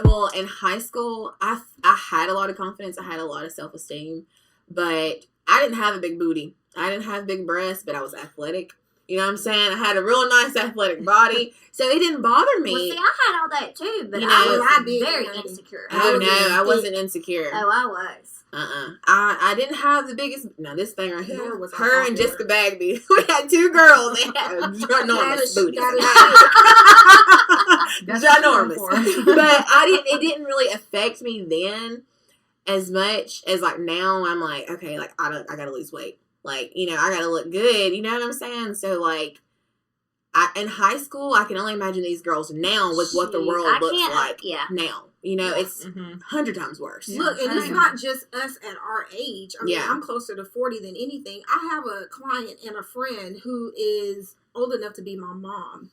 Well, in high school, I had a lot of confidence. I had a lot of self-esteem, but I didn't have a big booty. I didn't have big breasts, but I was athletic. You know what I'm saying? I had a real nice athletic body, so it didn't bother me. Well, see, I had all that too, but You know, I was very insecure. Oh, no, I wasn't insecure. Oh, I was. I didn't have the biggest. Now this thing right here was her and Jessica Bagby. We had two girls. They had ginormous booties. Ginormous. But it didn't really affect me then as much as like now. I'm like, okay, like I gotta lose weight. Like, you know, I gotta look good. You know what I'm saying? So like, in high school, I can only imagine these girls now with what the world looks like now. You know, it's 100 times worse. Yeah. Look, and it's not just us at our age. I mean, I'm closer to 40 than anything. I have a client and a friend who is old enough to be my mom.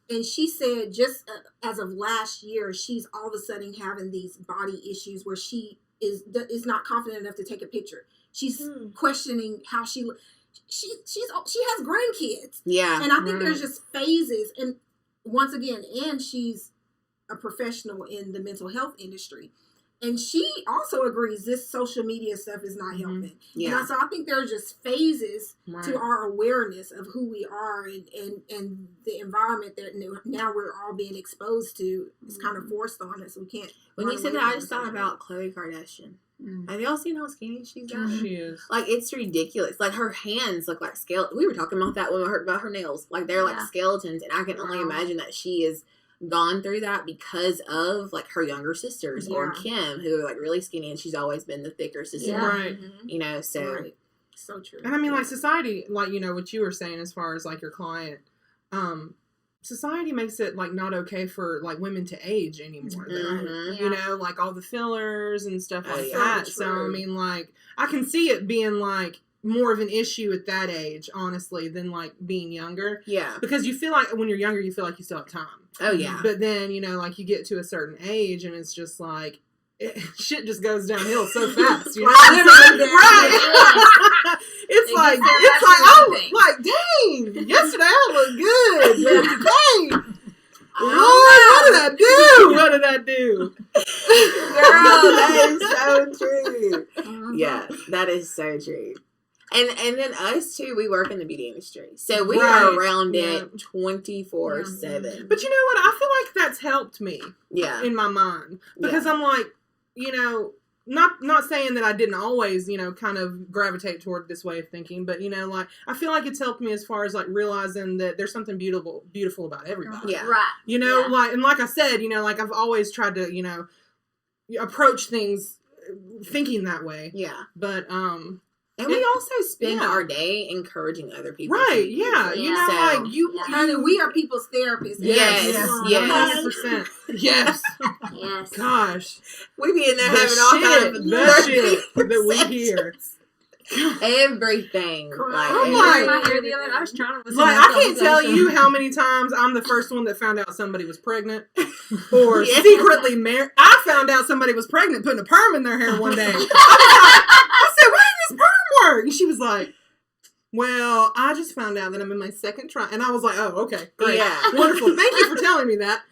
And she said just as of last year, she's all of a sudden having these body issues where she is not confident enough to take a picture. She's questioning how she has grandkids. Yeah. And I think there's just phases. And once again, and she's a professional in the mental health industry. And she also agrees this social media stuff is not helping. Yeah. And so I think there's just phases to our awareness of who we are and the environment that now we're all being exposed to is kind of forced on us. We can't. When you said that, I just thought about Khloe Kardashian. Have y'all seen how skinny she's gotten? She is. Like, it's ridiculous. Like, her hands look like skeletons. We were talking about that when we heard about her nails. Like, they're like skeletons. And I can only imagine that she is gone through that because of like her younger sisters or Kim, who are like really skinny, and she's always been the thicker sister. Right. You know, so so true. And I mean, like, society, like, you know, what you were saying as far as like your client, society makes it like not okay for like women to age anymore. You know, like all the fillers and stuff like that. So I mean, like, I can see it being like more of an issue at that age, honestly, than like being younger. Yeah. Because you feel like when you're younger, you feel like you still have time. Oh, yeah. But then, you know, like you get to a certain age and it's just like, shit just goes downhill so fast. You know? It's like, oh, like, dang, yesterday I looked good. But today, Lord, what did I do? What did I do? Girl, that is so true. Yeah, that is so true. And then us too, we work in the beauty industry. So we are around it 24/7. But you know what? I feel like that's helped me. Yeah. In my mind. Because I'm like, you know, not saying that I didn't always, you know, kind of gravitate toward this way of thinking, but you know, like I feel like it's helped me as far as like realizing that there's something beautiful about everybody. Yeah. Right. You know, like I said, you know, like I've always tried to, you know, approach things thinking that way. Yeah. But and we also spend our day encouraging other people. Right, yeah. You know, so, like, you... Honey, we are people's therapists. Yes. 100%. Yes. Yes. Gosh. We be in there having all kinds of shit that we hear. Everything. I'm like, I was trying to listen like, I can't tell you how many times I'm the first one that found out somebody was pregnant or secretly married. I found out somebody was pregnant putting a perm in their hair one day. I said, why did this perm work? And she was like, well, I just found out that I'm in my second try. And I was like, oh, okay, great. Yeah. Wonderful. Thank you for telling me that.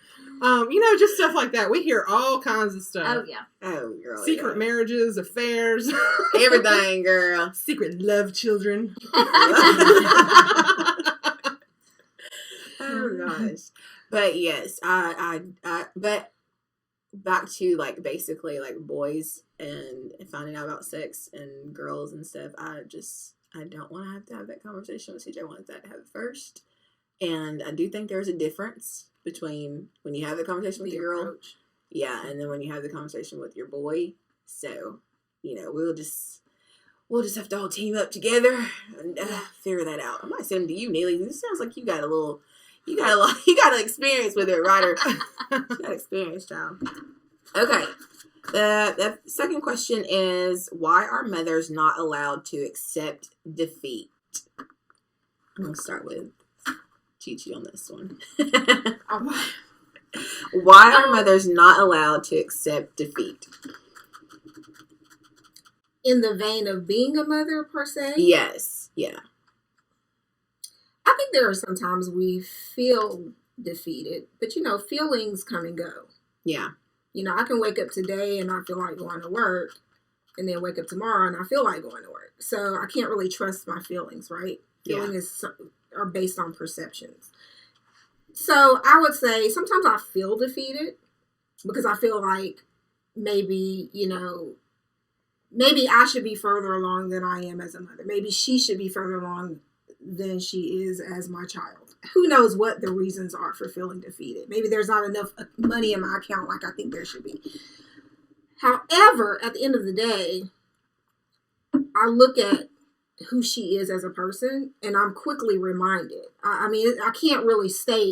You know, just stuff like that. We hear all kinds of stuff. Oh, yeah. Oh, girl. Secret marriages, affairs. Everything, girl. Secret love children. Oh, gosh. But, yes, but back to, like, basically, like, boys and finding out about sex and girls and stuff, I don't want to have that conversation with CJ. I wanted that to have it first. And I do think there's a difference between when you have the conversation with your girl, and then when you have the conversation with your boy. So, you know, we'll just have to all team up together and figure that out. I might send him to you, Neely. This sounds like you got an experience with it, Ryder. You got experience, child. Okay. The second question is, why are mothers not allowed to accept defeat? I'm going to start with Chi-Chi on this one. Why are mothers not allowed to accept defeat? In the vein of being a mother, per se? Yes. Yeah. I think there are sometimes we feel defeated, but, you know, feelings come and go. Yeah. You know, I can wake up today and not feel like going to work, and then wake up tomorrow and I feel like going to work. So I can't really trust my feelings, right? Feelings are based on perceptions. So I would say sometimes I feel defeated because I feel like maybe, you know, maybe I should be further along than I am as a mother. Maybe she should be further along than she is as my child. Who knows what the reasons are for feeling defeated? Maybe there's not enough money in my account like I think there should be. However, at the end of the day, I look at who she is as a person and I'm quickly reminded. I mean, I can't really stay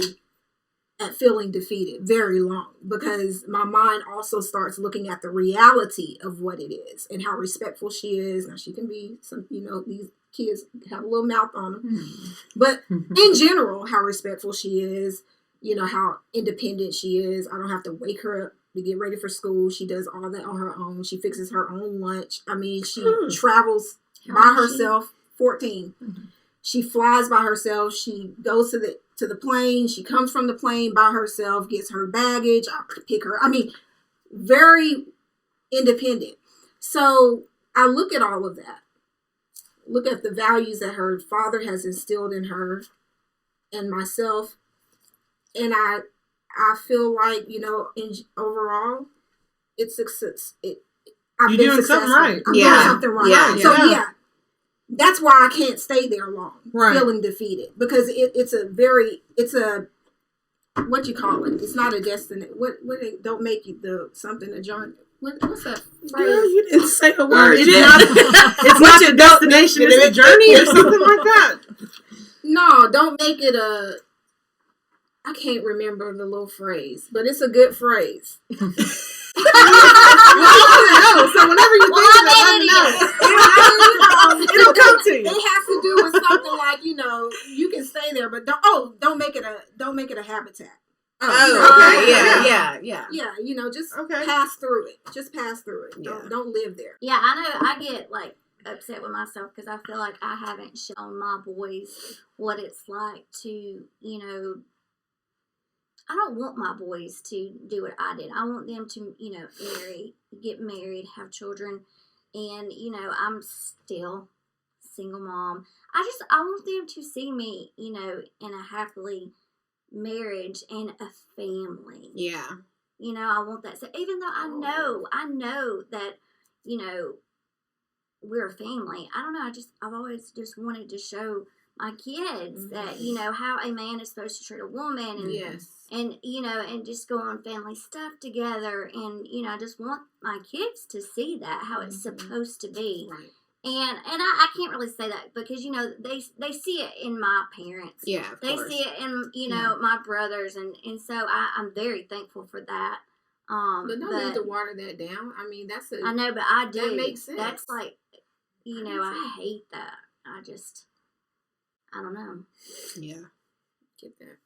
at feeling defeated very long because my mind also starts looking at the reality of what it is and how respectful she is. Now, she can be some, you know, these kids have a little mouth on them, but in general, how respectful she is, you know, how independent she is. I don't have to wake her up to get ready for school. She does all that on her own. She fixes her own lunch. I mean, she travels by herself, 14. She flies by herself. She goes to the plane. She comes from the plane by herself, gets her baggage. I pick her. I mean, very independent. So I look at all of that. Look at the values that her father has instilled in her and myself. And I feel like, you know, overall, it's success. I've been successful. Something right. I'm doing something right. Yeah. So that's why I can't stay there long, feeling defeated, because it's a what you call it? It's not a destiny. What don't make you something a journey. What's that phrase? Girl, you didn't say a word. It's not a destination. It's a journey or something like that. No, don't make it a. I can't remember the little phrase, but it's a good phrase. So whenever you think of it, let me know. It'll come to you. It has to do with something like, you know, you can stay there, but don't make it a habitat. Yeah. You know, just pass through it. Just pass through it. Yeah. Don't live there. Yeah, I know. I get like upset with myself because I feel like I haven't shown my boys what it's like to, you know. I don't want my boys to do what I did. I want them to, you know, get married, have children, and, you know, I'm still single mom. I want them to see me, you know, in a happily marriage and a family. Yeah. You know, I want that. So even though I know that, you know, we're a family. I don't know. I've always just wanted to show my kids that, you know, how a man is supposed to treat a woman, and and, you know, and just go on family stuff together, and, you know, I just want my kids to see that, how it's supposed to be. Right. And I can't really say that because, you know, they see it in my parents. Yeah, of course. See it in, you know, my brothers, and so I'm very thankful for that. But don't need to water that down. I mean, I know, but I do. That makes sense. That's like, you know, I hate that. I don't know. Yeah. Get that.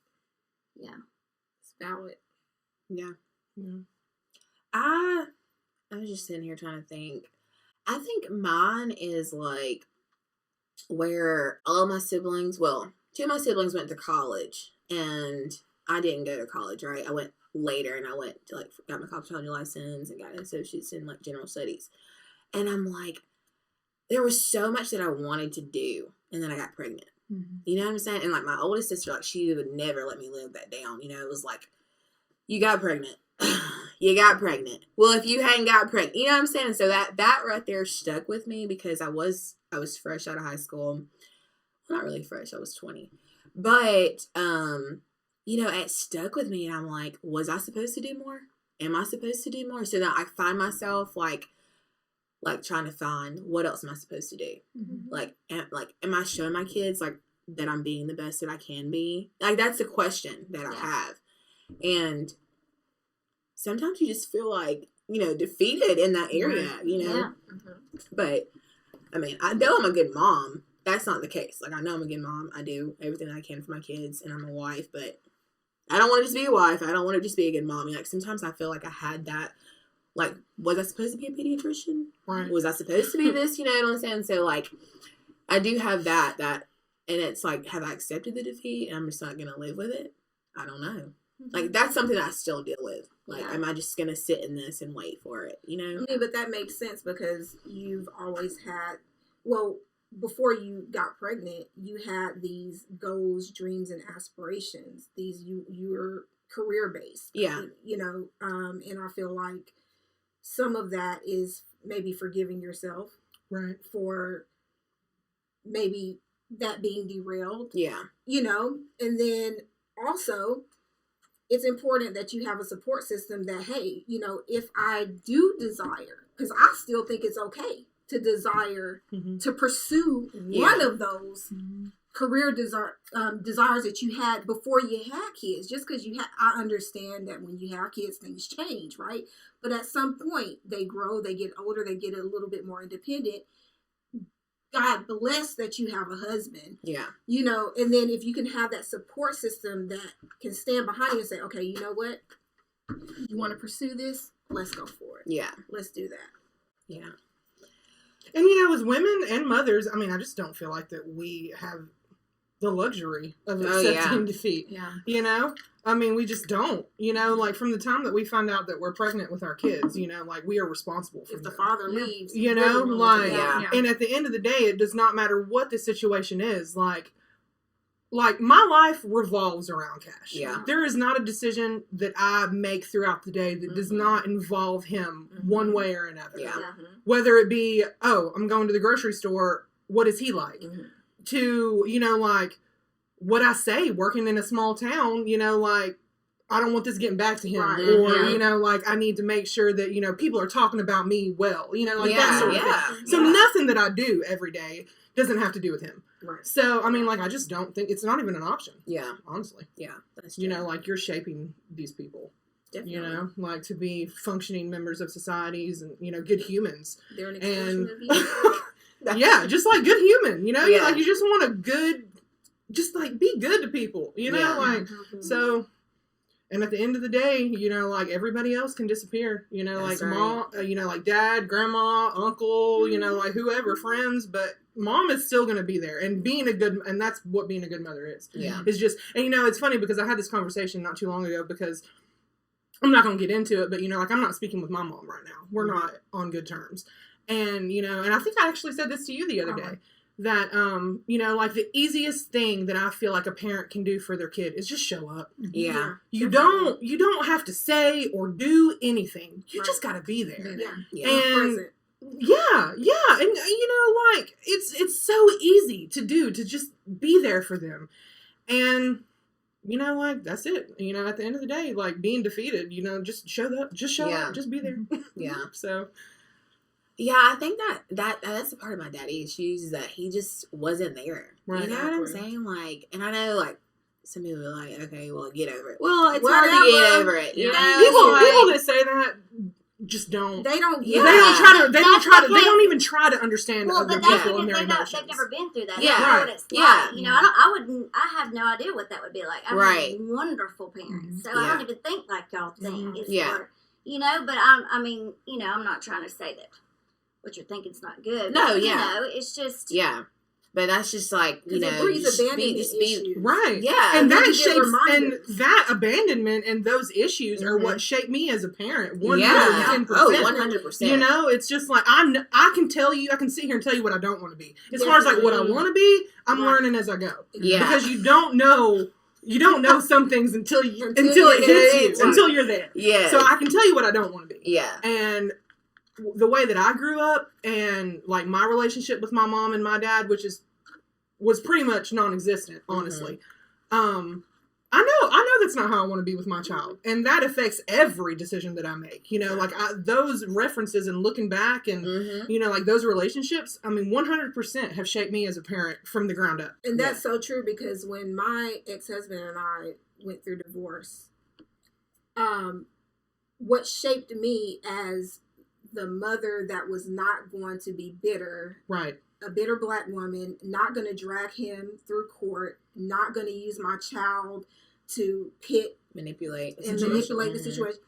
Yeah. It's valid. Yeah. I was just sitting here trying to think. I think mine is like where all my siblings, well, two of my siblings went to college and I didn't go to college, right? I went later and I went to like, got my cosmetology license and got an associate's in like general studies. And I'm like, there was so much that I wanted to do. And then I got pregnant. You know what I'm saying? And like my oldest sister, like she would never let me live that down. You know, it was like, you got pregnant. You got pregnant. Well, if you hadn't got pregnant, you know what I'm saying? So that right there stuck with me because I was fresh out of high school. Well, not really fresh. I was 20. But, you know, it stuck with me and I'm like, was I supposed to do more? Am I supposed to do more? So now I find myself like trying to find what else am I supposed to do? Like, am I showing my kids like that I'm being the best that I can be? Like, that's a question that I have. And sometimes you just feel like, you know, defeated in that area, you know? Yeah. But, I mean, I know I'm a good mom. That's not the case. Like, I know I'm a good mom. I do everything I can for my kids, and I'm a wife, but I don't want to just be a wife. I don't want to just be a good mom. Like, sometimes I feel like I had that. Like, was I supposed to be a pediatrician? Right. Was I supposed to be this? You know what I'm saying? So, like, I do have that, and it's like, have I accepted the defeat and I'm just not going to live with it? I don't know. Like, that's something I still deal with. Like, Yeah. am I just going to sit in this and wait for it, you know? Yeah, but that makes sense because you've always had, well, before you got pregnant, you had these goals, dreams, and aspirations. These, you were career based. Yeah. You know, and I feel like some of that is maybe forgiving yourself. Right. For maybe that being derailed. Yeah. You know, and then also it's important that you have a support system that, hey, you know, if I do desire, because I still think it's okay to desire to pursue one of those career desires that you had before you had kids. Just because I understand that when you have kids, things change, right? But at some point, they grow, they get older, they get a little bit more independent. God bless that you have a husband. Yeah. You know, and then if you can have that support system that can stand behind you and say, okay, you know what? You want to pursue this? Let's go for it. Yeah. Let's do that. Yeah. And, you know, as women and mothers, I mean, I just don't feel like that we have the luxury of accepting defeat. Yeah. You know? I mean, we just don't. You know, like, from the time that we find out that we're pregnant with our kids, you know, like, we are responsible for If them. the father leaves, You know, like, and at the end of the day, it does not matter what the situation is. Like my life revolves around Cash. Yeah. There is not a decision that I make throughout the day that does not involve him one way or another. Yeah. Whether it be, oh, I'm going to the grocery store, what is he like? To, you know, like, what I say, working in a small town, you know, like, I don't want this getting back to him. Right. Or, you know, like, I need to make sure that, you know, people are talking about me well. You know, like, that sort of thing. So nothing that I do every day doesn't have to do with him. Right. So, I mean, like, I just don't think, it's not even an option. Yeah. Honestly. Yeah. That's true. You know, like, you're shaping these people. Definitely. You know, like, to be functioning members of societies and, you know, good humans. They're an extension of you. Yeah, just like good human, you know? Yeah. Like, you just want a good, just, like, be good to people, you know? Yeah. Like, so, and at the end of the day, you know, like, everybody else can disappear, you know? That's like, right. mom, you know, like, dad, grandma, uncle, you know, like, whoever, friends, but mom is still going to be there. And being a good, and that's what being a good mother is. Yeah. It's just, and, you know, it's funny because I had this conversation not too long ago because I'm not going to get into it, but, you know, like, I'm not speaking with my mom right now. We're not on good terms. And, you know, and I think I actually said this to you the other day, that, you know, like, the easiest thing that I feel like a parent can do for their kid is just show up. Yeah. You don't have to say or do anything. You just got to be there. Yeah. And, yeah. And, you know, like, it's so easy to do, to just be there for them. And, you know, like, that's it. You know, at the end of the day, like, being defeated, you know, just show up, just be there. Yeah. So. Yeah, I think that's a part of my daddy issues, is that he just wasn't there. Right. You know what I'm saying? Like, and I know, like, some people are like, okay, well, get over it. Well, it's hard to get over it. You know, People that say that just don't. They don't. Yeah. They don't even try to understand other people and their emotions. They've never been through that. Yeah. They know what it's like. You know, I have no idea what that would be like. I have wonderful parents, so I don't even think like y'all think. It's for, you know, but I mean, you know, I'm not trying to say that what you're thinking is not good. No, but, you know, it's just but that's just like, you know, just be right. Yeah, and that shapes, and that abandonment and those issues are what shaped me as a parent. 110%. Oh, 100%. You know, it's just like I can tell you, I can sit here and tell you what I don't want to be. As far as like what I want to be, I'm learning as I go. Yeah, because you don't know some things until it hits you, until you're there. Yeah. So I can tell you what I don't want to be. Yeah. And the way that I grew up and like my relationship with my mom and my dad, which was pretty much non-existent, honestly. I know that's not how I want to be with my child, and that affects every decision that I make. You know, like those references and looking back, and you know, like those relationships. I mean, 100% have shaped me as a parent from the ground up. And that's so true, because when my ex-husband and I went through divorce, what shaped me as the mother that was not going to be bitter, right? A bitter Black woman, not going to drag him through court, not going to use my child to manipulate the situation.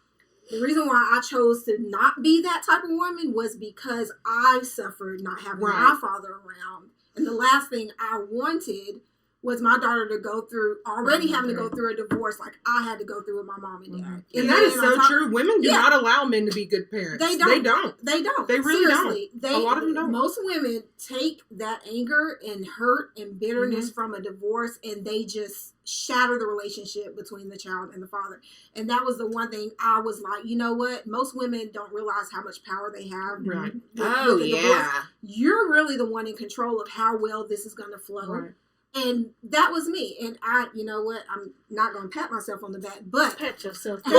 The reason why I chose to not be that type of woman was because I suffered not having my father around. And the last thing I wanted was my daughter to go through, already having to go through a divorce like I had to go through with my mom and dad. And that is so true. Women do not allow men to be good parents. They don't. They really Seriously, don't. A lot of them don't. Most women take that anger and hurt and bitterness from a divorce, and they just shatter the relationship between the child and the father. And that was the one thing I was like, you know what? Most women don't realize how much power they have. Right. Oh, yeah. Divorce. You're really the one in control of how well this is going to flow. Right. And that was me. And I, you know what? I'm not going to pat myself on the back, but pat yourself. No.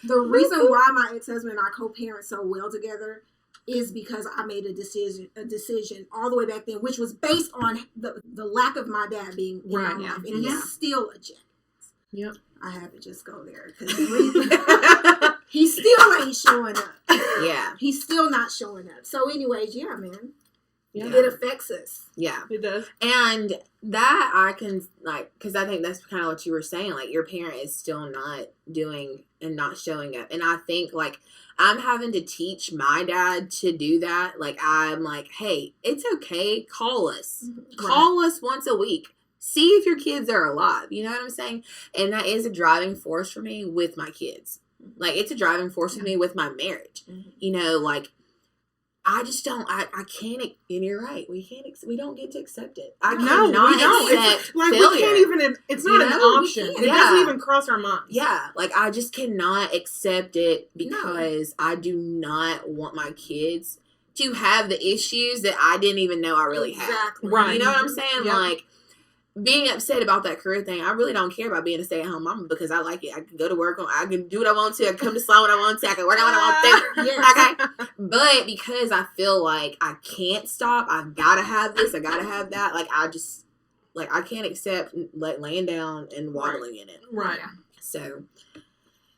The reason why my ex-husband and I co-parent so well together is because I made a decision all the way back then, which was based on the lack of my dad being in my life. And he's still a jackass. Yep. I had to just go there because he still ain't showing up. Yeah. He's still not showing up. So anyways, yeah, man. Yeah. It affects us. Yeah. It does. And that I can, like, because I think that's kind of what you were saying. Like, your parent is still not doing and not showing up. And I think, like, I'm having to teach my dad to do that. Like, I'm like, hey, it's okay. Call us. Call us once a week. See if your kids are alive. You know what I'm saying? And that is a driving force for me with my kids. Like, it's a driving force for me with my marriage. You know, like, I just don't. I can't. And you're right. We don't get to accept it. I cannot we don't. accept it's, like failure. We can't even. It's not an option. It doesn't even cross our minds. Yeah, like I just cannot accept it because I do not want my kids to have the issues that I didn't even know I really had. Right. You know what I'm saying? Yep. Like, being upset about that career thing, I really don't care about being a stay-at-home mom because I like it. I can go to work. I can do what I want to. I can come to salon when I want to. I can work out when I want to. Okay? But because I feel like I can't stop, I gotta have this, I gotta have that. Like, I just, like, I can't accept laying down and waddling in it. Right. So,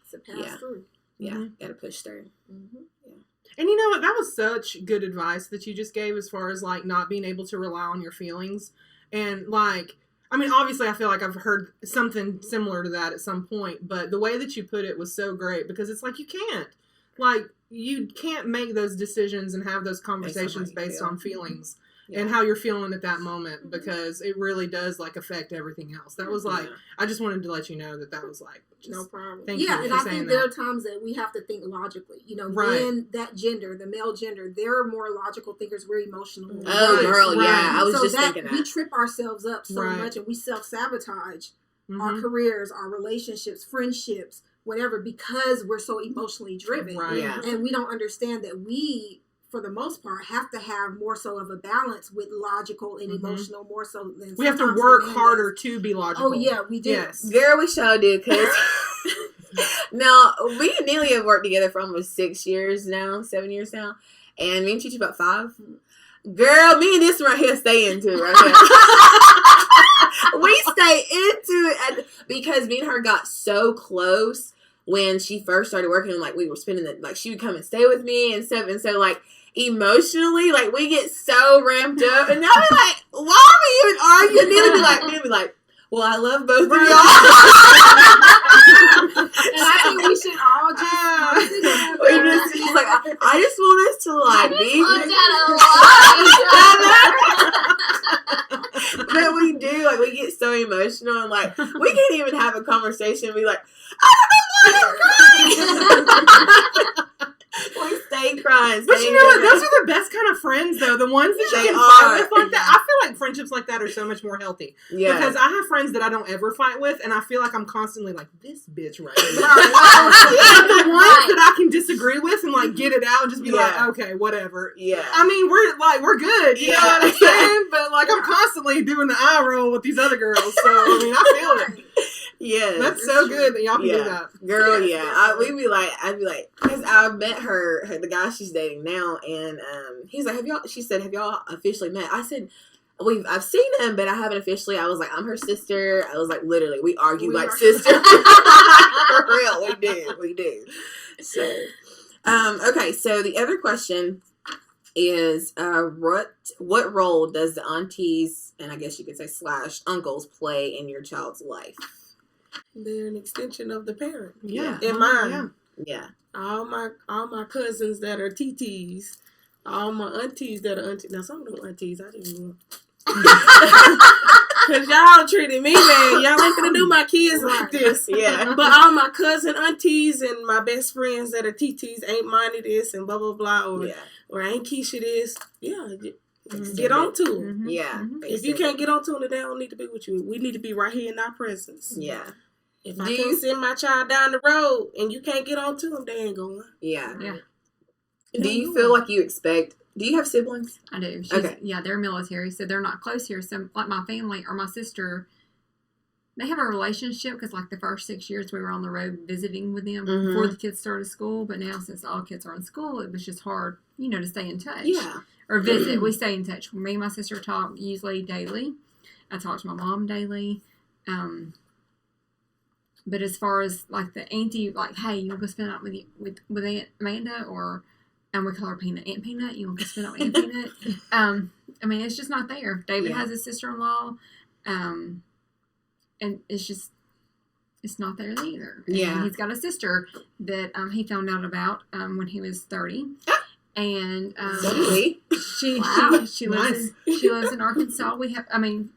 It's a pass through. Yeah, gotta push through. And you know what? That was such good advice that you just gave as far as, like, not being able to rely on your feelings. And, like, I mean, obviously, I feel like I've heard something similar to that at some point, but the way that you put it was so great because it's like you can't make those decisions and have those conversations based on feelings and how you're feeling at that moment because it really does, like, affect everything else. That was like, I just wanted to let you know that was like, no problem. Thank you and for I saying think that. there are times that we have to think logically. You know, men, that gender, the male gender, they're more logical thinkers. We're emotional. Oh, girl, yeah. I was just thinking that. We trip ourselves up so much and we self-sabotage our careers, our relationships, friendships, whatever, because we're so emotionally driven. Right. Yeah. And we don't understand that we, for the most part, have to have more so of a balance with logical and emotional more so than we have to work harder to be logical. Oh, yeah, we do. Yes. Girl, we sure do, because now, me and Neely have worked together for almost 7 years now, and me and Chichi about 5. Girl, me and this right here stay into it right here. We stay into it because me and her got so close when she first started working, and, like, we were spending she would come and stay with me and stuff, and so, like, emotionally, like, we get so ramped up, and now we're like, why are we even arguing? Neely be like, well, I love both of y'all. And I think we should all just she's like, I just want us to, like, be. But we do, like, we get so emotional, and, like, we can't even have a conversation and be like, I don't know why I'm crying. We stay crying. But you know what? Those are the best kind of friends, though. The ones that you can fight with like that. I feel like friendships like that are so much more healthy. Yeah. Because I have friends that I don't ever fight with, and I feel like I'm constantly like, this bitch right here. But the ones that I can disagree with and, like, get it out and just be like, okay, whatever. Yeah. I mean, we're good. You know what I'm saying? But, like, I'm constantly doing the eye roll with these other girls. So, I mean, I feel it. Yeah, that's so good that y'all can do that, girl. I'd be like, because I met the guy she's dating now, and he's like, She said, have y'all officially met? I said, I've seen him, but I haven't officially. I was like, I'm her sister. I was like, literally, we argue like sisters. For real, we do. So, okay. So the other question is, what role does the aunties, and I guess you could say / uncles, play in your child's life? They're an extension of the parent. Yeah. In mine. Yeah. All my cousins that are TTs, all my aunties that are aunties. Now some of them aunties I didn't know. Because y'all treated me bad. Y'all ain't gonna do my kids like this. Yeah. But all my cousin aunties and my best friends that are TTs ain't Monty this and blah, blah, blah. Or ain't Keisha this. Yeah. Get on to them. Yeah. If you can't get on to them, they don't need to be with you. We need to be right here in our presence. Yeah. If I can't send my child down the road and you can't get on to them, they ain't going. Yeah. Yeah. Do you feel like you expect... Do you have siblings? I do. Okay. Yeah, they're military, so they're not close here. So, like my family or my sister, they have a relationship because, like, the first 6 years we were on the road visiting with them before the kids started school. But now, since all kids are in school, it was just hard, to stay in touch. Yeah. Or visit. We stay in touch. Me and my sister talk usually daily. I talk to my mom daily. But as far as, like, the auntie, like, hey, you want to go spend it with Aunt Amanda? Or, and we call her Peanut. Aunt Peanut, you want to go spend it with Aunt Peanut? I mean, it's just not there. David has a sister-in-law. And it's just, it's not there either. Yeah. And he's got a sister that he found out about when he was 30. And she lives in Arkansas. We have, I mean,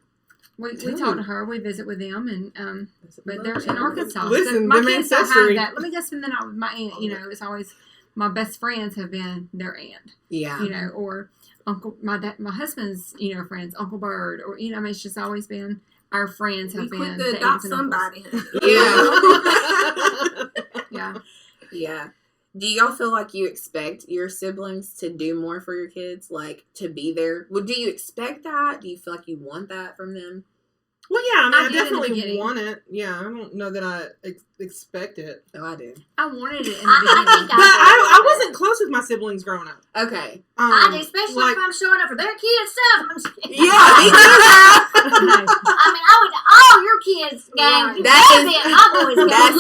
we talk to her. We visit with them, and but they're in Arkansas. Listen, so my them kids don't ancestry. have that. Let me go spend the night with my aunt. It's always my best friends have been their aunt. Yeah. Or Uncle, my husband's friends, Uncle Bird, or I mean, it's just always been our friends have been. To adopt somebody. Yeah. Yeah. Do y'all feel like you expect your siblings to do more for your kids, like to be there? Well, do you expect that? Do you feel like you want that from them? Well, yeah, I did in the definitely beginning. want it. Yeah, I don't know that I expect it. Oh, I do. I wanted it in the I beginning. think But I wasn't close with my siblings growing up. Okay. I do, especially if I'm showing up for their kids' stuff. I'm just kidding. Yeah, me too. I mean, I would all your kids' gang. Right. That is my boys' gang.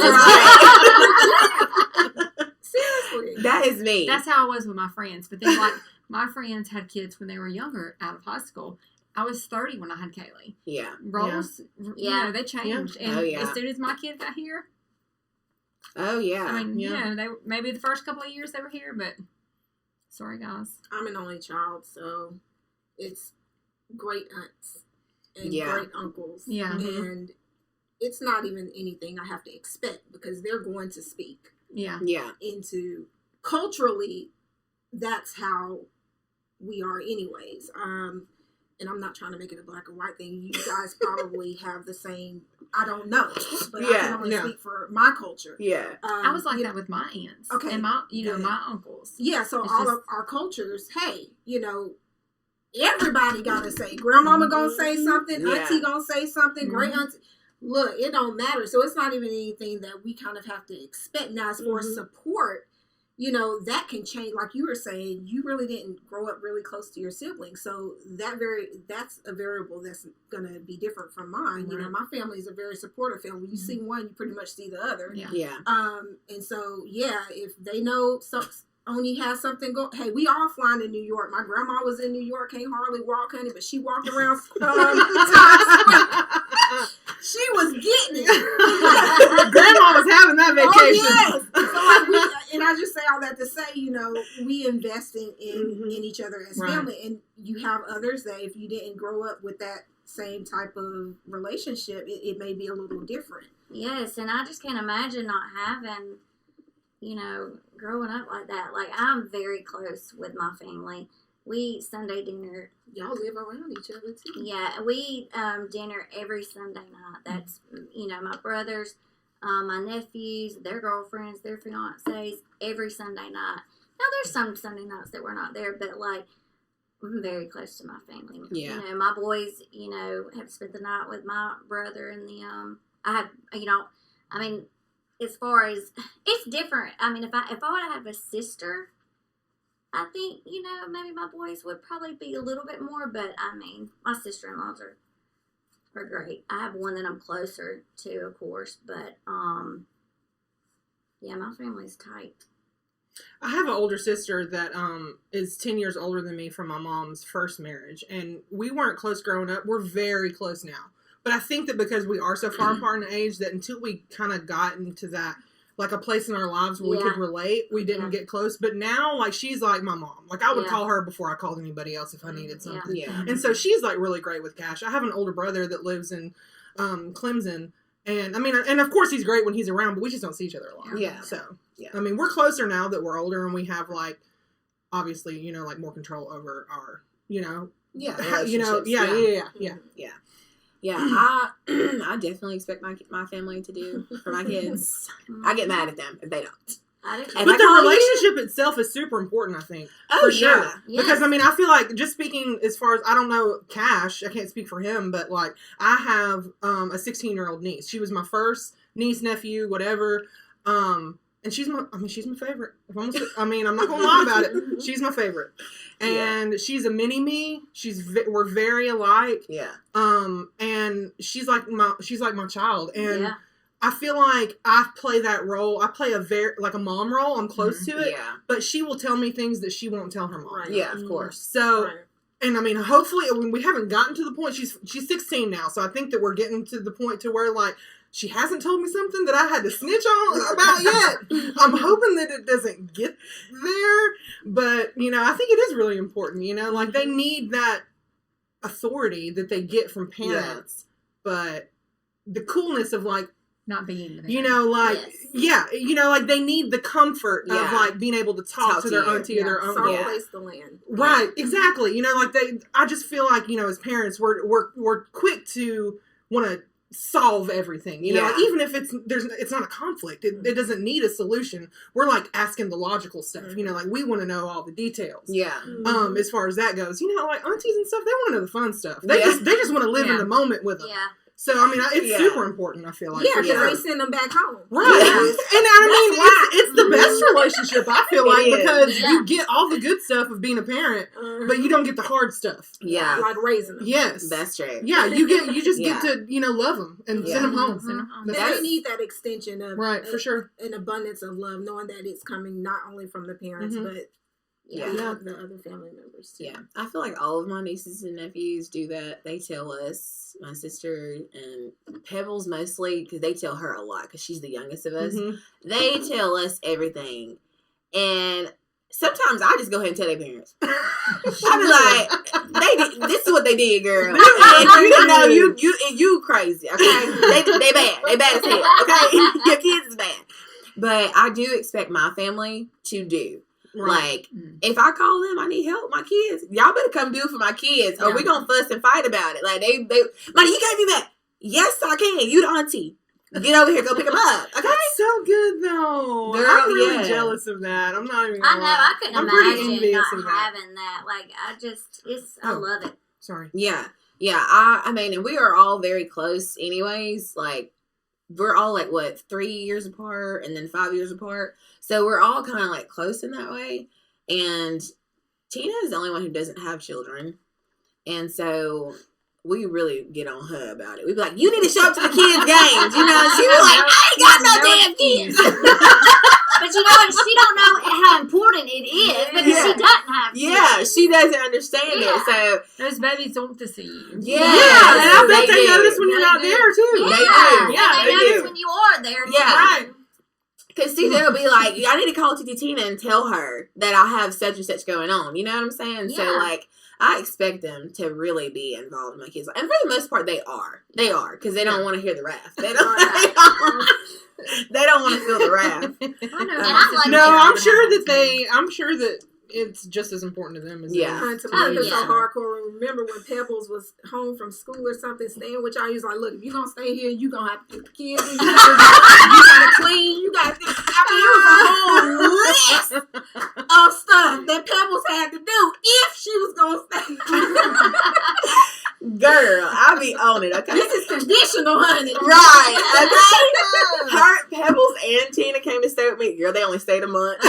Seriously. That is me. That's how I was with my friends. But then, like, my friends had kids when they were younger, out of high school. I was 30 when I had Kaylee. Yeah. Roles, they changed. Yeah. And Oh, as soon as my kids got here, Oh, yeah. I mean, they maybe the first couple of years they were here, but sorry, guys. I'm an only child, so it's great aunts and Yeah. great uncles. Yeah. And it's not even anything I have to expect because they're going to speak Yeah. Yeah. into culturally, that's how we are anyways. And I'm not trying to make it a black and white thing. You guys probably have the same, I don't know, but I can only speak for my culture. Yeah. I was like that with my aunts. Okay. And my, my uncles. Yeah, so It's all just- of our cultures, hey, everybody gotta say, grandmama gonna say something, Yeah. auntie gonna say something, great auntie. Look, it don't matter. So it's not even anything that we kind of have to expect. Now, as for support, that can change. Like you were saying, you really didn't grow up really close to your siblings. So that's a variable that's gonna be different from mine. Right. My family is a very supportive family. When you see one, you pretty much see the other. Yeah. Yeah. And so, if they know Oni has something go. Hey, we all flying to New York. My grandma was in New York, can't hardly walk, honey, but she walked around. She was getting it. Grandma was having that vacation. Oh, yes. So and I just say all that to say, we invest in each other as family, and you have others that if you didn't grow up with that same type of relationship, it may be a little different. Yes, and I just can't imagine not having, growing up like that. Like, I'm very close with my family. We eat Sunday dinner. Y'all live around each other too. Yeah, we eat dinner every Sunday night. That's, my brothers, my nephews, their girlfriends, their fiancés, every Sunday night. Now, there's some Sunday nights that we're not there, but, like, I'm very close to my family. Yeah. My boys, have spent the night with my brother and the, I have, I mean, as far as, it's different. I mean, if I would have a sister, I think, maybe my boys would probably be a little bit more, but I mean, my sister-in-laws are great. I have one that I'm closer to, of course, but, my family's tight. I have an older sister that is 10 years older than me from my mom's first marriage, and we weren't close growing up. We're very close now. But I think that because we are so far apart in age, that until we kind of got into that like a place in our lives where we could relate. We didn't get close, but now like she's like my mom. Like I would call her before I called anybody else if I needed something. Yeah. And so she's like really great with cash. I have an older brother that lives in Clemson, and I mean, and of course he's great when he's around, but we just don't see each other a lot. Yeah. So I mean, we're closer now that we're older and we have like obviously like more control over our Yeah, I definitely expect my family to do for my kids. I get mad at them if they don't. But the relationship itself is super important, I think. For sure. Yes. Because, I mean, I feel like, just speaking as far as, I don't know Cash, I can't speak for him, but, like, I have a 16-year-old niece. She was my first niece, nephew, whatever. And she's my favorite. I'm not going to lie about it. She's my favorite. And she's a mini-me. We're very alike. Yeah. And she's like my child. And I feel like I play that role. I play a mom role. I'm close to it. Yeah. But she will tell me things that she won't tell her mom. Right. Yeah, of course. So, and I mean, hopefully, we haven't gotten to the point. She's 16 now. So I think that we're getting to the point to where, like, she hasn't told me something that I had to snitch on about yet. I'm hoping that it doesn't get there. But, I think it is really important, like they need that authority that they get from parents. But the coolness of like, not being the like they need the comfort of like being able to talk to their auntie or their uncle. Place the land. Right, exactly. Like I just feel like, as parents, we're quick to want to solve everything, like, even if it's not a conflict, it doesn't need a solution. We're like asking the logical stuff, like we want to know all the details. As far as that goes, like aunties and stuff, they want to know the fun stuff. They just want to live in the moment with them. So, I mean, it's super important, I feel like. Yeah, because they send them back home. Right. And I mean, it's the best relationship, I feel like, because you get all the good stuff of being a parent, but you don't get the hard stuff. Yeah. Like raising them. Yes. That's true. Yeah, you just get to, love them and send them home. And they need that extension of for sure. An abundance of love, knowing that it's coming not only from the parents, but the other family members too. Yeah, I feel like all of my nieces and nephews do that. They tell us, my sister and Pebbles mostly, because they tell her a lot because she's the youngest of us. They tell us everything, and sometimes I just go ahead and tell their parents. I be like, this is what they did, girl. And you crazy, okay? They bad. They bad as hell, okay? Your kids is bad. But I do expect my family to do. Right. Like, if I call them, I need help, my kids, y'all better come do it for my kids, or we gonna fuss and fight about it. Like, they, Money, you can't do that. Yes, I can. You the auntie. Get over here, go pick them up. Okay? That's so good, though. Girl, I'm really jealous of that. I'm not even gonna lie. I couldn't imagine not having that. Like, I love it. Sorry. Yeah. Yeah, I mean, and we are all very close anyways. Like, we're all like, 3 years apart and then 5 years apart. So we're all kind of like close in that way. And Tina is the only one who doesn't have children. And so we really get on her about it. We be like, you need to show up to the kids' games. She be like, I ain't got no damn kids. But she don't know how important it is because she doesn't have kids. Yeah, she doesn't understand it. So those babies want to see you. Yeah, and I bet they notice when you're not there too. They do. Yeah, they notice when you are there. Yeah, right. Because CJ will be like, I need to call Titi Tina and tell her that I have such and such going on. You know what I'm saying? Yeah. So, like, I expect them to really be involved in my kids' life. And for the most part, they are. They are. Because they don't want to hear the wrath. They don't want to feel the wrath. I know. I'm sure that it's just as important to them as to me, so hardcore. Remember when Pebbles was home from school or something, staying with y'all, he was like, look, if you're going to stay here, you're going to have to get the kids in. You got to clean. You got to think. I mean, it was a whole list of stuff that Pebbles had to do if she was going to stay. Girl, I'll be on it, okay? This is conditional, honey. Right, okay? Her, Pebbles and Tina came to stay with me. Girl, they only stayed a month.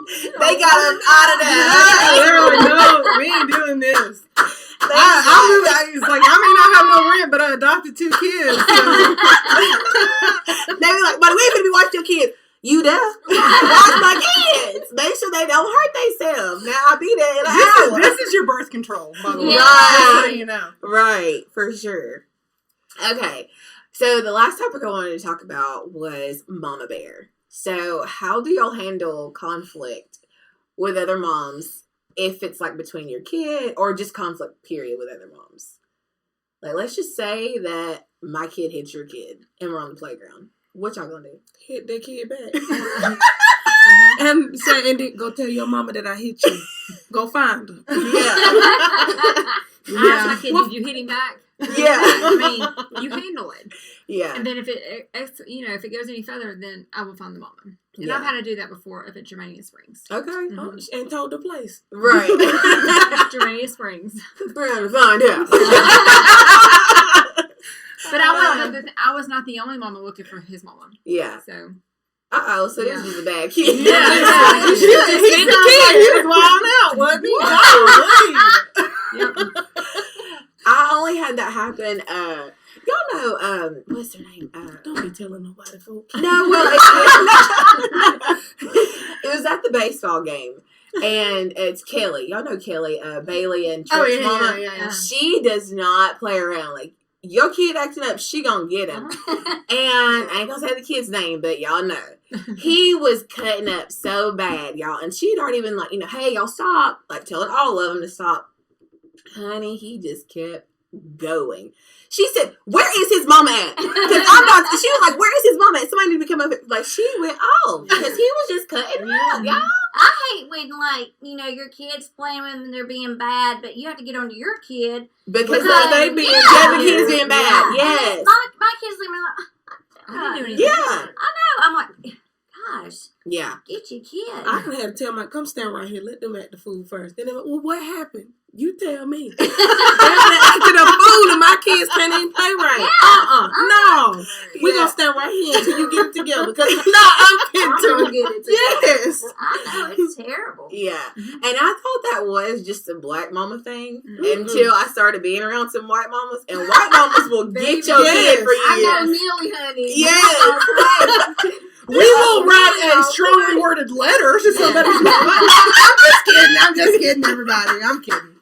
They got us out of there. They're like, no, we ain't doing this. He's like, I may not have no rent, but I adopted 2 kids. So. They be like, but we ain't gonna be watching your kids. You there? Watch my kids. Make sure they don't hurt themselves. Now I'll be there in an hour. This is your birth control, by the way. Right. So you know. Right, for sure. Okay. So the last topic I wanted to talk about was mama bear. So how do y'all handle conflict with other moms if it's like between your kid or just conflict period with other moms? Like, let's just say that my kid hits your kid and we're on the playground. What y'all gonna do? Hit that kid back. And say, and then go tell your mama that I hit you. Go find her. Yeah. Ask my kid, did you hit him back? Yeah. I mean, you handle it. Yeah. And then if it goes any further, then I will find the mama. And I've had to do that before if it's Germania Springs. Okay. Oh, and told the place. Right. Germania Springs. We're gonna find out. But I was not the only mama looking for his mama. Yeah. So. So this was a bad kid. He's the kid. He was wild out, wasn't he? Yep. I only had that happen. Y'all know, what's her name? Don't be telling nobody, folks. No, well, it was at the baseball game. And it's Kelly. Y'all know Kelly, Bailey and Trick's mama. Yeah. She does not play around. Like, your kid acting up, she gonna get him. And I ain't gonna say the kid's name, but y'all know. He was cutting up so bad, y'all. And she'd already been like, hey, y'all stop. Like, telling all of them to stop. Honey, he just kept going. She said, where is his mama at? Because she was like, where is his mama at? Somebody need to come up here. Like, she went off. Because he was just cutting up, y'all. I hate when, like, your kids playing with them and they're being bad, but you have to get onto your kid. Because they being the kids being bad. Yes. My kids leave me like, I didn't do anything. Yeah. I know. I'm like, gosh, Yeah. get your kid. I had to tell come stand right here. Let them act the fool first. Then they went, well, what happened? You tell me. They're acting a fool and my kids can't even play right. No. We're going to stand right here until you get it together. Because I'm getting to get it together. Yes. I know, it's terrible. Yeah. And I thought that was just a black mama thing until I started being around some white mamas. And white mamas will get your kid for you. I know Millie, honey. Yes. We will write a strongly worded letter to somebody's mama. I'm just kidding, everybody. I'm kidding.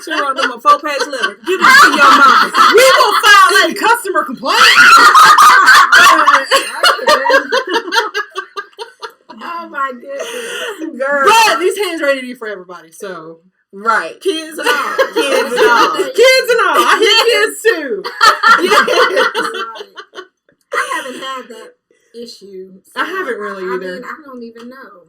She wrote them a 4-page letter. Give it to your mama. We will file a customer complaint. Oh my goodness. Girl. But these hands ready for everybody, so. Right. Kids and all. Kids and all. Kids and all. I hit kids too. Yes. I haven't had that issue. So I haven't really either. I don't even know.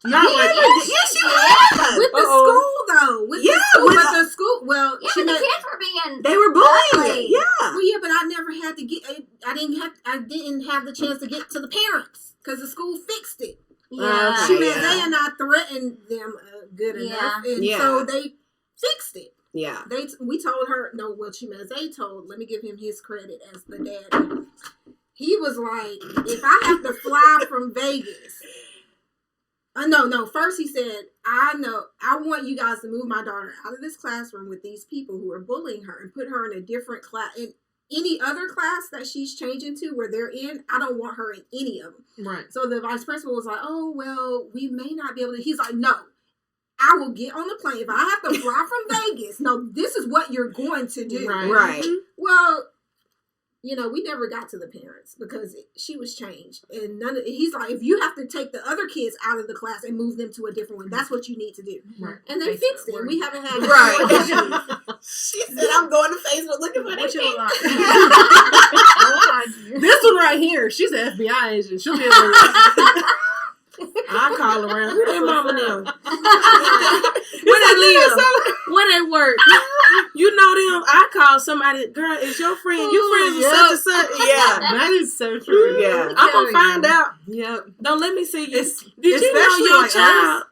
Not like Yes, you have. With the school though. With the school. Well, Yeah, the kids were being They were bullying. ugly. Yeah. Well, yeah, but I never had to get. I didn't have the chance to get to the parents because the school fixed it. Yeah. Okay. They and I threatened them good enough, and so they fixed it. Yeah. We told her no. Well, they told. Let me give him his credit as the dad. He was like, if I have to fly from Vegas. No. First he said, I want you guys to move my daughter out of this classroom with these people who are bullying her and put her in a different class. In any other class that she's changing to where they're in, I don't want her in any of them. right. So the vice principal was like, oh, well, we may not be able to. He's like, no, I will get on the plane. If I have to fly from Vegas, no, this is what you're going to do. Right. Well, we never got to the parents because she was changed. And he's like, if you have to take the other kids out of the class and move them to a different one, that's what you need to do. Right. And they fixed it. We haven't had Right. She said, I'm going to Facebook looking for that What you look kid. like? This one right here, she's an FBI agent. She'll be able to. I call around. Who their mama now? Where they live? Where they work? You know them? I call somebody. Girl, is your friend? You friends with such and such? Yeah. That is so true. Yeah. I'm gonna find out. Yep. Don't let me see you. Did you especially know your like child?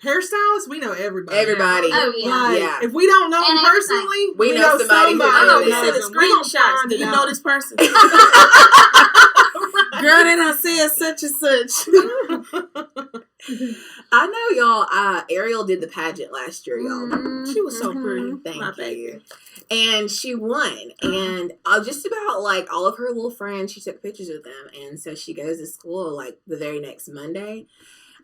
Hairstylists, we know everybody. Everybody. Oh, yeah. Like, Yeah. if we don't know And them personally, We know somebody who I know knows we them. send the We gonna screenshots. find Do it you out. know this person? Girl, they done said such and such. I know y'all, Ariel did the pageant last year, y'all. She was so pretty. Thank My you. baby. And she won. And just about like all of her little friends, she took pictures of them. And so she goes to school like the very next Monday.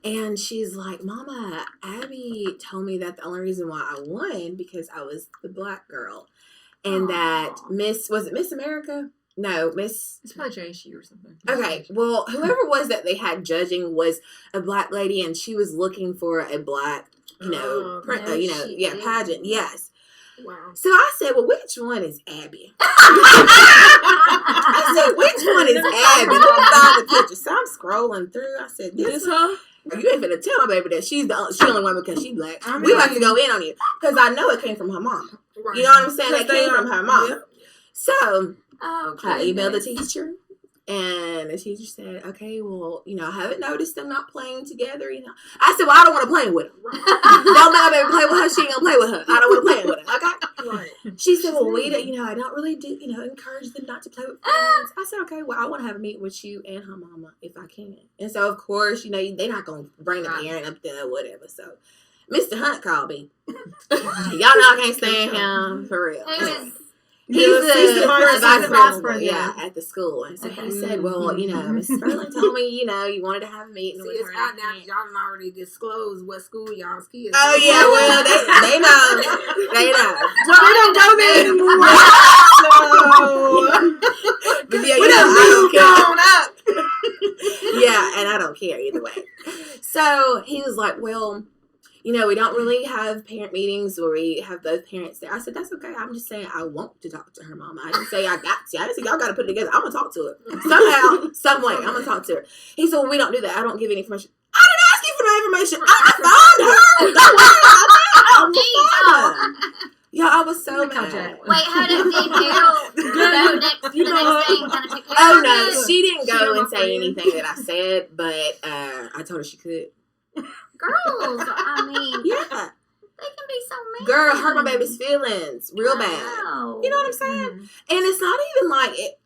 And she's like, Mama, Abby told me that the only reason why I won because I was the black girl. And that Miss America? No, Miss... It's probably JSU or something. Okay, well, whoever it was that they had judging was a black lady, and she was looking for a black, pageant. Yes. Wow. So I said, well, which one is Abby? I said, which one is Abby? Let me find the picture. So I'm scrolling through. I said, this her? You ain't finna tell my baby that she's the only one because she black. We about to go in on you. Because I know it came from her mom. Right. You know what I'm saying? It came from her mom. Yep. So I emailed the teacher. And the teacher said, okay, well, I haven't noticed them not playing together, I said, well, I don't want to play with her. Right. Don't let my baby play with her. She ain't going to play with her. I don't want to play with her. Okay? Right. She said, well, I don't really do, encourage them not to play with friends. I said, okay, well, I want to have a meeting with you and her mama if I can. And so, of course, they're not going to bring the parent up there or whatever. So, Mr. Hunt called me. Y'all know I can't stand him for real. He's the vice principal, at the school. And so he said, well, Mrs. Sterling told me, you wanted to have a meeting with her. It's out now. Y'all done already disclosed what school y'all's kids Oh, yeah, well, they know. They know. Well, we don't go there anymore. But yeah, we done moved on up. Yeah, and I don't care either way. So he was like, well, we don't really have parent meetings where we have both parents there. I said, that's okay. I'm just saying I want to talk to her mama. I didn't say I got to. I didn't say y'all got to put it together. I'm going to talk to her. Somehow, some way, I'm going to talk to her. He said, well, we don't do that. I don't give any information. I didn't ask you for no information. I found her. Don't worry about that. Yeah, I was so mad. Wait, how did Daryl go next to the next thing? Oh, no. She didn't go and say anything that I said, but I told her she could. Girls, I mean, yeah, they can be so mean. Girl, hurt my baby's feelings real bad. You know what I'm saying? And it's not even like it.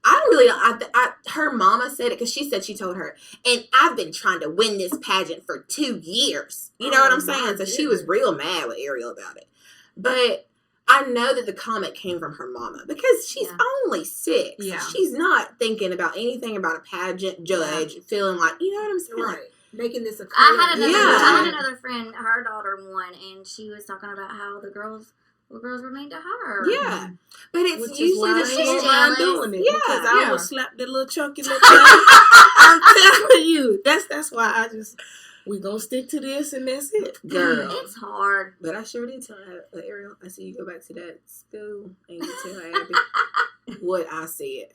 Her mama said it because she said she told her. And I've been trying to win this pageant for 2 years. You know what I'm saying? So she was real mad with Ariel about it. But I know that the comment came from her mama because she's only 6. Yeah. She's not thinking about anything about a pageant judge feeling like, you know what I'm saying? Right. Making this a I had another friend, her daughter won, and she was talking about how the girls were mean to her. Yeah. But it's which usually is why I ain't doing it. Yeah. Because I will slap that little chunky little thing. I'm telling you. That's why we gonna stick to this and that's it. Girl. It's hard. But I sure did tell her, Ariel, I said you go back to that school and you tell Abby what I said.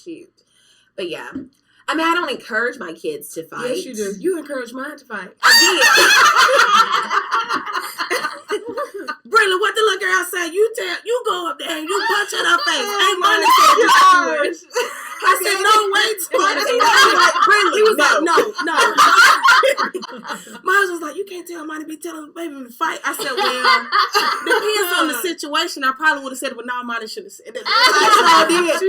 Shoot. But yeah. I mean, I don't encourage my kids to fight. Yes, you do. You encourage mine to fight. I did. Brenda, what the little girl say? You go up there and you punch in her face. Ain't mine said you yours. I said, no, wait. He was like, no. Mine was like, you can't tell mine to be telling the baby to fight. I said, well, depends on the situation. I probably would have said it, but no, mine should have said it. I did. She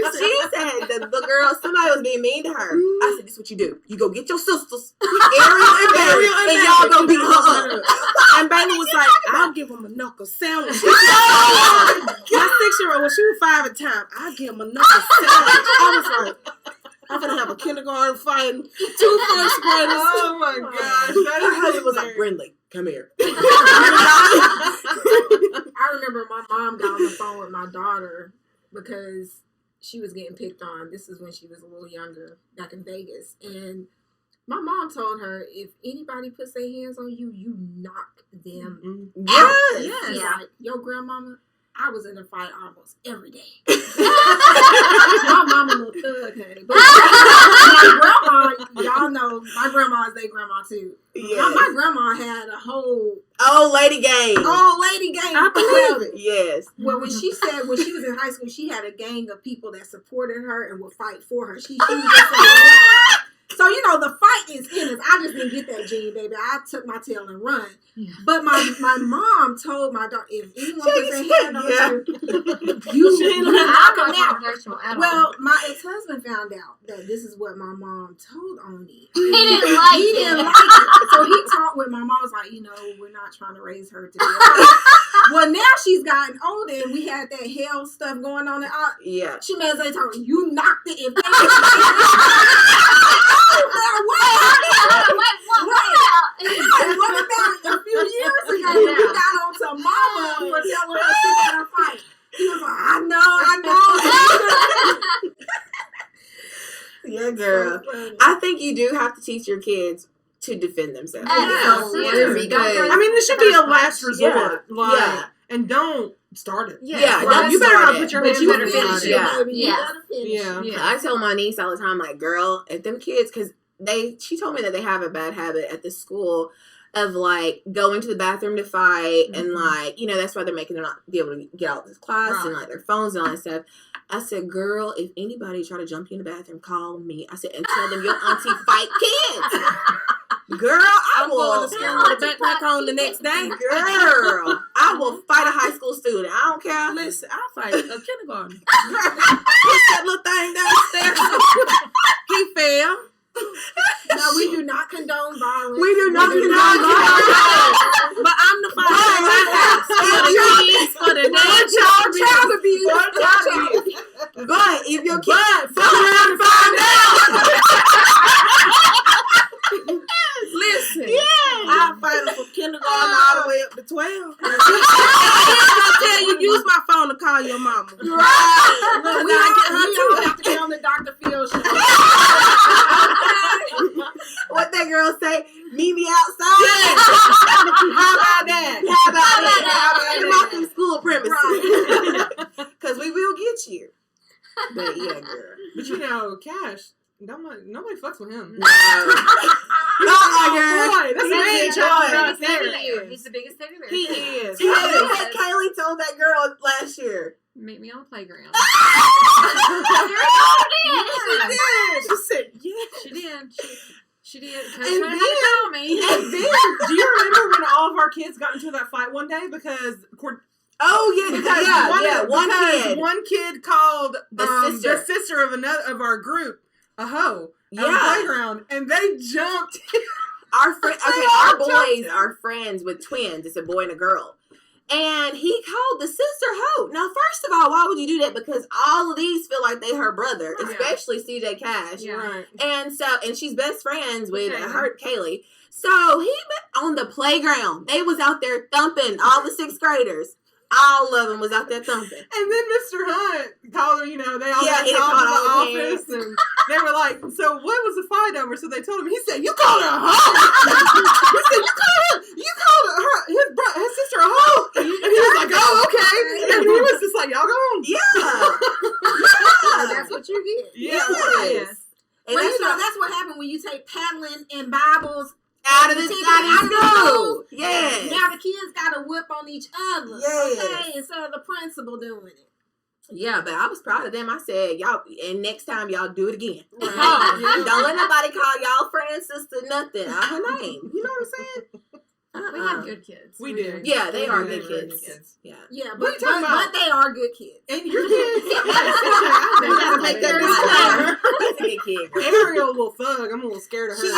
said that the girl, somebody was being mean to her. I said, this is what you do. You go get your sisters, Ariel and Bailey, and y'all go beat her up. And Bailey was like, I'll give him a knuckle sandwich. My 6-year-old, when she was 5 at the time, I'll give him a knuckle sandwich. I was like, I'm going to have a kindergarten fighting 2 first graders. Oh my gosh. Her husband was like, Brindley, come here. I remember my mom got on the phone with my daughter because she was getting picked on. This is when she was a little younger, back in Vegas. And my mom told her, if anybody puts their hands on you, you knock them out. Yes. Yeah. Your grandmama, I was in a fight almost every day. My mama little thug, honey. But my grandma, y'all know, my grandma is their grandma too. Yes. My grandma had a whole old lady gang. I believe it. Yes. Well, when she said when she was in high school, she had a gang of people that supported her and would fight for her. She was just like, so, the fight is in us. I just didn't get that gene, baby. I took my tail and run. Yeah. But my mom told my daughter, if anyone puts their hand on you knock them out. Well, my ex-husband found out that this is what my mom told Oni. He didn't like it. So he talked with my mom. Was like, we're not trying to raise her to be well, now she's gotten older and we had that hell stuff going on. She may as well tell me, you knocked it. If they few years ago when we got on to Mama for telling her she better fight. He was like, I know. Yeah, girl. So I think you do have to teach your kids to defend themselves. Yeah. Because I mean, this should be a last resort. Yeah. And don't start it. Yeah, Right. You better not put your hands you on finish it. it. Yeah. Yeah. I tell my niece all the time, like, girl, if them kids, because she told me that they have a bad habit at the school of, like, going to the bathroom to fight, and, like, you know, that's why they're making them not be able to get out of this class, and, like, their phones and all that stuff. I said, girl, if anybody try to jump you in the bathroom, call me. I said, and tell them your auntie fight kids. Girl, I'm going to school with a backpack on the next day. Girl, I will fight a high school student. I don't care. Listen, I'll fight a kindergarten. Push that little thing downstairs. He fell. No, we do not condone violence. We do not condone violence. But I'm the father of my house. For the kids, for the dads. Child abuse. But if your kid fuck around and find out. Listen, Yeah. I'll fight them from kindergarten all the way up to 12. I'll tell you, use my phone to call your mama. Right. Look, We I all get her too. have to be on the Dr. Phil show. What that girl say? Meet me outside. How about that? How about that? How about Come that? off them school premises. Because we will get you. But yeah, girl. But you know, Cash, nobody fucks with him. No. Girl. Boy, that's He a man is. child right He's the biggest teddy there. bear. He's the biggest teddy bear. He is. He is. Kaylee told that girl last year. Meet me on the playground. She said, yeah. She did. She did. And Coach tried to then- call me. And then, Do you remember when all of our kids got into that fight one day because one kid called The the sister of another of our group a hoe at the yeah, playground, and they jumped. our friend. Okay, all our boys are friends with twins. It's a boy and a girl. And he called the sister hoe. Now, first of all, why would you do that? Because all of these feel like they her brother, Yeah. especially CJ Cash. Yeah. Right. And she's best friends with Kaylee. her Kaylee. So he met on the playground. They was out there thumping all the 6th graders. All of them was out there thumping. And then Mr. Hunt called her, they all got he called called to all the the office, and they were like, so what was the fight over? So they told him, he said, you called her a hoe. He said, you called his sister a hoe. And he was like, oh, okay. And he was just like, y'all go on. Yeah. That's what you get. Yeah. Yes. And Well, that's that's what happened when you take paddling and Bibles out of the school. school. Yes. Now the kids got to whip on each other. Yes. Okay, instead of the principal doing it. Yeah, but I was proud of them. I said, y'all, and next time y'all do it again. Right. Don't let nobody call y'all friend, sister, nothing out her name. You know what I'm saying? We have good kids. We do. Yeah, they We are do. good We're kids. good kids. Yeah. Yeah, What are but you talking about? they are good kids. And your kids. They gotta make that disclaimer. He's a good kid. Girl. Ariel, a little thug. I'm a little scared of her. She is. I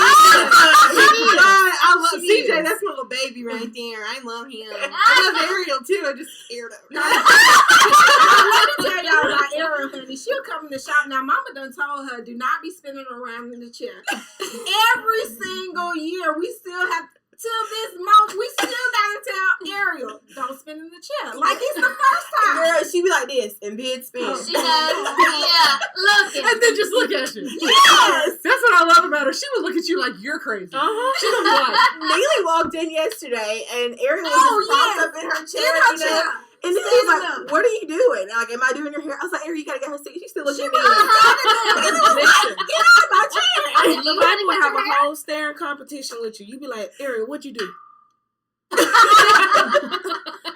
love She CJ. is. That's my little baby right there. I love him. I love Ariel too. I'm just scared of her. Let me tell y'all about Ariel, honey. She'll come in the shop. Now, Mama done told her, do not be spinning around in the chair. Every single year, we still have, till this moment, we still gotta tell Ariel, don't spin in the chair. Like it's the first time. Girl, she be like this and bid spin. She does. Yeah. Look at And then just look at you. Yes. That's what I love about her. She would look at you like you're crazy. She was like, Neely walked in yesterday and Ariel was Oh, just propped yes. up in her chair. In her you know? chair. And then he was like, what are you doing? Like, am I doing your hair? I was like, Ariel, you gotta get her seat. She still looking at me. And it was like, get out of my chair. Look, I would have a whole staring competition with you. You be like, Ariel, what'd you do?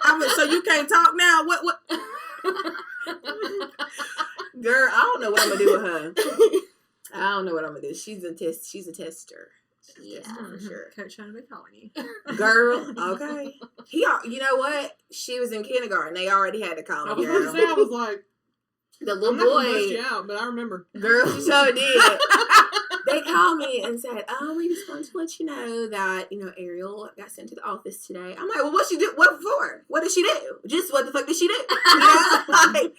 I mean, so you can't talk now? What? Girl, I don't know what I'm gonna do with her. I don't know what I'm gonna do. She's a tester. She's a tester Yeah. for sure. Coach trying to be calling you. Girl, okay. You know what? She was in kindergarten. They already had to call I me. was going to say, I was like, The I'm little not going to bust boy, you out, but I remember. girl, she so did. They called me and said, we just wanted to let you know that, Ariel got sent to the office today. I'm like, well, what she do? What for? What did she do? Just what the fuck did she do? Like,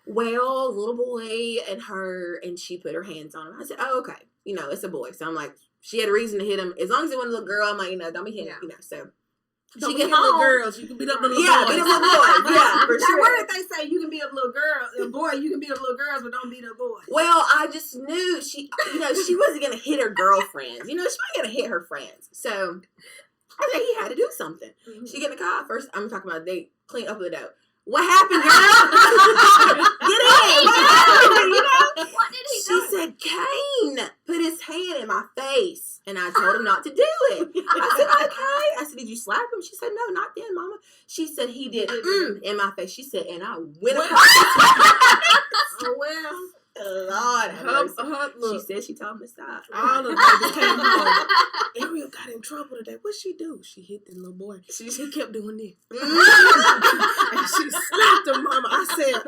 well, little boy and her, and she put her hands on him. I said, oh, okay. It's a boy. So I'm like, she had a reason to hit him. As long as it wasn't a little girl, I'm like, don't be hitting him, so. Don't She beat get up little home. girls. You can beat up the little Yeah, boys. beat up little boys. Yeah, for Now, sure. what did they say? You can beat up little girls. A boy, you can beat up little girls, but don't beat up boys. Well, I just knew she wasn't gonna hit her girlfriends. She wasn't gonna hit her friends. So I think he had to do something. Mm-hmm. She get in the car first. I'm talking about they clean up the dough. What happened, girl? Get in. What happened? What did he She do? said, Kane put his hand in my face, and I told him not to do it. I said, okay. I said, did you slap him? She said, no, not then, Mama. She said, he did in my face. She said, and I went across Oh, well. Lord have mercy. She Look, said she told him to stop. all the babies came home. Ariel got in trouble today. What'd she do? She hit the little boy. She kept doing this. And she slapped her mama. I said,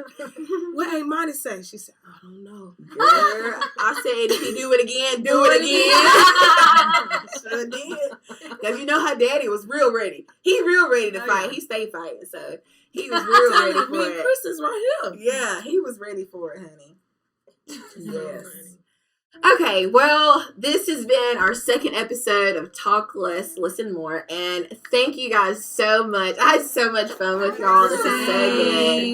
what ain't Monty say? She said, I don't know. Girl, I said, if you do it again, do it again. Sure did. Because you know her daddy was real ready. He real ready to fight. He stayed fighting. So he was real ready for Me and it. Chris is right here. Yeah, he was ready for it, honey. Yes. Okay, well, this has been our second episode of Talk Less, Listen More, and thank you guys so much. I had so much fun with y'all. This is so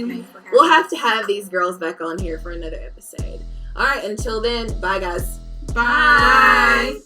good. We'll have to have these girls back on here for another episode. All right, until then, bye, guys. Bye.